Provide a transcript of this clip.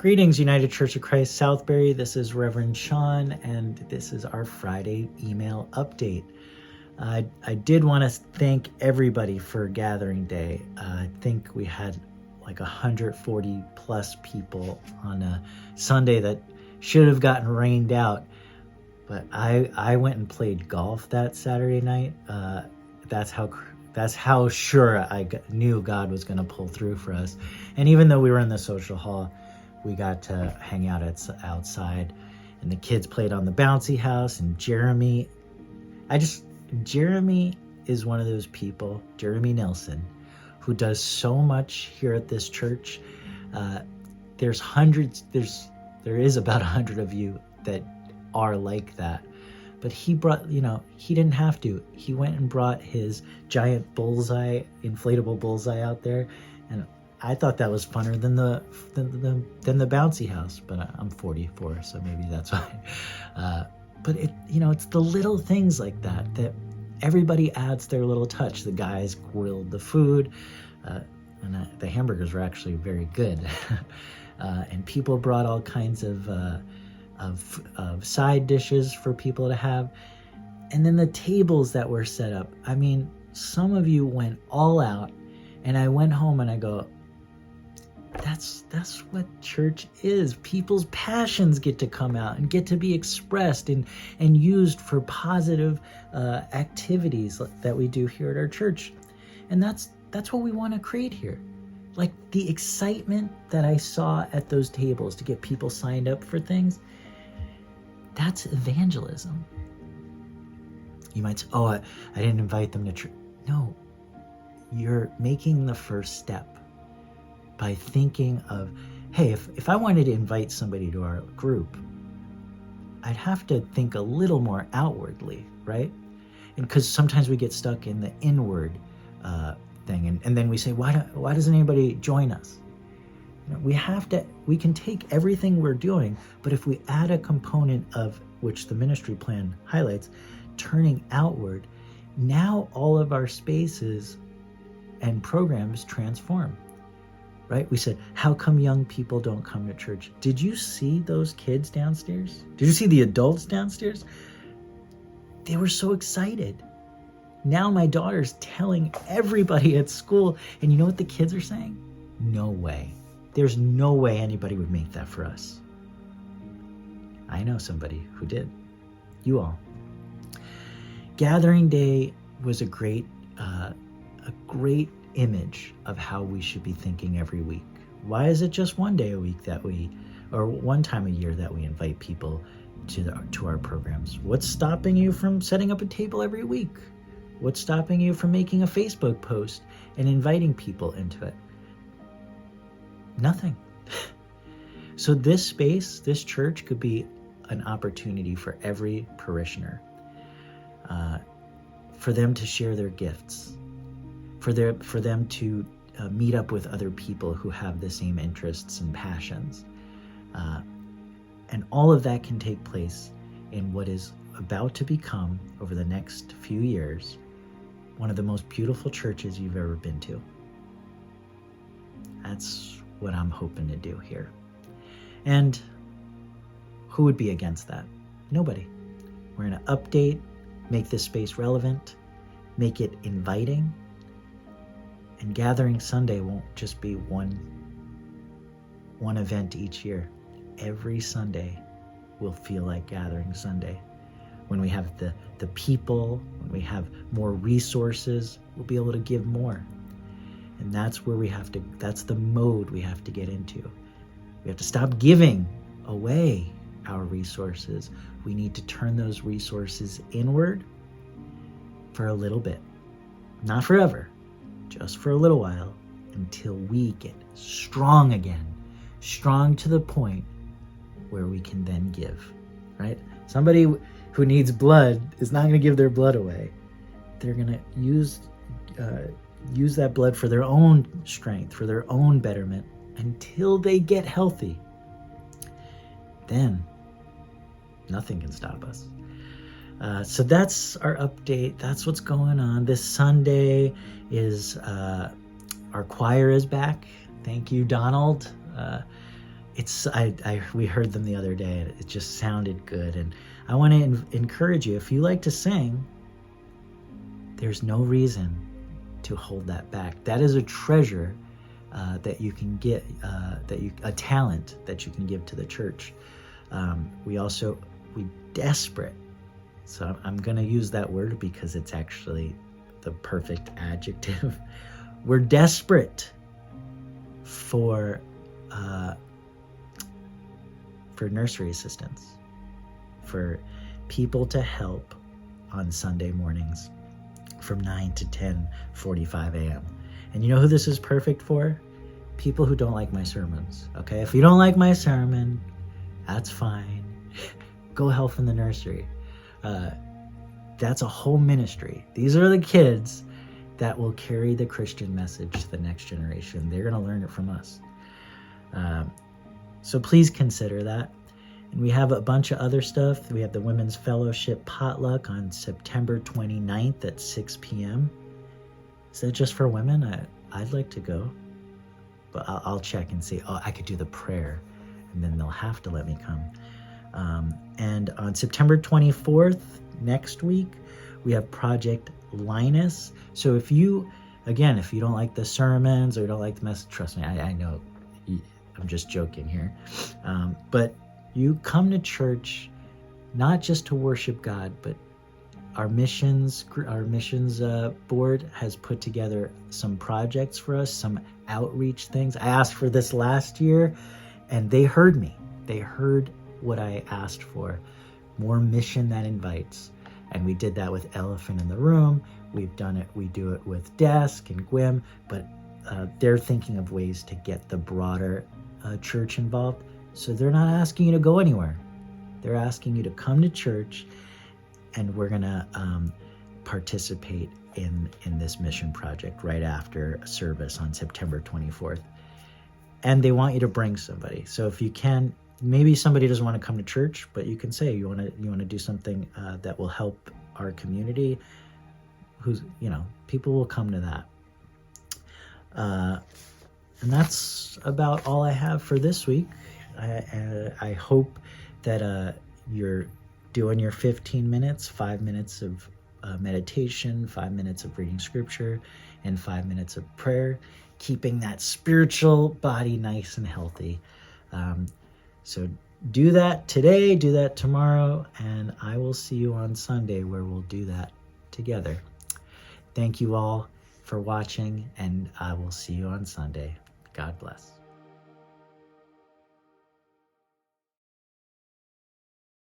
Greetings, United Church of Christ, Southbury. This is Reverend Sean, and this is our Friday email update. I did want to thank everybody for Gathering Day. I think we had like 140 plus people on a Sunday that should have gotten rained out. But I went and played golf that Saturday night. That's how sure I knew God was going to pull through for us. And even though we were in the social hall, we got to hang out outside, and the kids played on the bouncy house. And Jeremy is one of those people, Jeremy Nelson, who does so much here at this church. There is about 100 of you that are like that. But he brought, he didn't have to. He went and brought his giant inflatable bullseye out there, and I thought that was funner than the bouncy house. But I'm 44, so maybe that's why. But it's the little things like that everybody adds their little touch. The guys grilled the food, and the hamburgers were actually very good. And people brought all kinds of side dishes for people to have. And then the tables that were set up. I mean, some of you went all out, and I went home and I go, that's what church is. People's passions get to come out and get to be expressed and used for positive activities that we do here at our church. And that's what we want to create here. Like the excitement that I saw at those tables to get people signed up for things, that's evangelism. You might say, I didn't invite them to church. No, you're making the first step by thinking of, hey, if I wanted to invite somebody to our group, I'd have to think a little more outwardly, right? And because sometimes we get stuck in the inward thing, and then we say, why doesn't anybody join us? We can take everything we're doing, but if we add a component of which the ministry plan highlights, turning outward, now all of our spaces and programs transform, right? We said, how come young people don't come to church? Did you see those kids downstairs? Did you see the adults downstairs? They were so excited. Now my daughter's telling everybody at school, and you know what the kids are saying? No way. There's no way anybody would make that for us. I know somebody who did. You all. Gathering Day was a great image of how we should be thinking every week. Why is it just one day a week or one time a year that we invite people to our programs? What's stopping you from setting up a table every week? What's stopping you from making a Facebook post and inviting people into it? Nothing. So this space, this church, could be an opportunity for every parishioner, for them to share their gifts, for them to meet up with other people who have the same interests and passions. And all of that can take place in what is about to become, over the next few years, one of the most beautiful churches you've ever been to. That's what I'm hoping to do here. And who would be against that? Nobody. We're going to update, make this space relevant, make it inviting. And Gathering Sunday won't just be one event each year. Every Sunday will feel like Gathering Sunday. When we have the people, when we have more resources, we'll be able to give more. And that's that's the mode we have to get into. We have to stop giving away our resources. We need to turn those resources inward for a little bit. Not forever, just for a little while, until we get strong again. Strong to the point where we can then give, right? Somebody who needs blood is not going to give their blood away. They're going to use that blood for their own strength, for their own betterment, until they get healthy. Then nothing can stop us. So that's our update. That's what's going on. This Sunday is our choir is back. Thank you, Donald. we heard them the other day, and it just sounded good. And I want to encourage you, if you like to sing, there's no reason to hold that back. That is a treasure that you can get, a talent that you can give to the church. We desperate. So I'm going to use that word because it's actually the perfect adjective. We're desperate for nursery assistants, for people to help on Sunday mornings from 9 to 10:45 a.m. And you know who this is perfect for? People who don't like my sermons. Okay, if you don't like my sermon, that's fine. Go help in the nursery. That's a whole ministry. These are the kids that will carry the Christian message to the next generation. They're going to learn it from us. So please consider that. And we have a bunch of other stuff. We have the Women's Fellowship Potluck on September 29th at 6 p.m. Is that just for women? I'd like to go. But I'll check and see. Oh, I could do the prayer, and then they'll have to let me come. And on September 24th, next week, we have Project Linus. So if you don't like the sermons or you don't like the message, trust me, I know I'm just joking here. But you come to church not just to worship God, but our missions board has put together some projects for us, some outreach things. I asked for this last year, and they heard me. They heard what I asked for. More mission that invites. And we did that with Elephant in the Room. We do it with Desk and Gwim, but they're thinking of ways to get the broader church involved. So they're not asking you to go anywhere. They're asking you to come to church, and we're gonna participate in this mission project right after a service on September 24th. And they want you to bring somebody. So if you can, maybe somebody doesn't want to come to church, but you can say you want to do something that will help our community. People will come to that. And that's about all I have for this week. I hope that you're doing your 15 minutes, 5 minutes of meditation, 5 minutes of reading scripture, and 5 minutes of prayer, keeping that spiritual body nice and healthy. So do that today, do that tomorrow, and I will see you on Sunday where we'll do that together. Thank you all for watching, and I will see you on Sunday. God bless.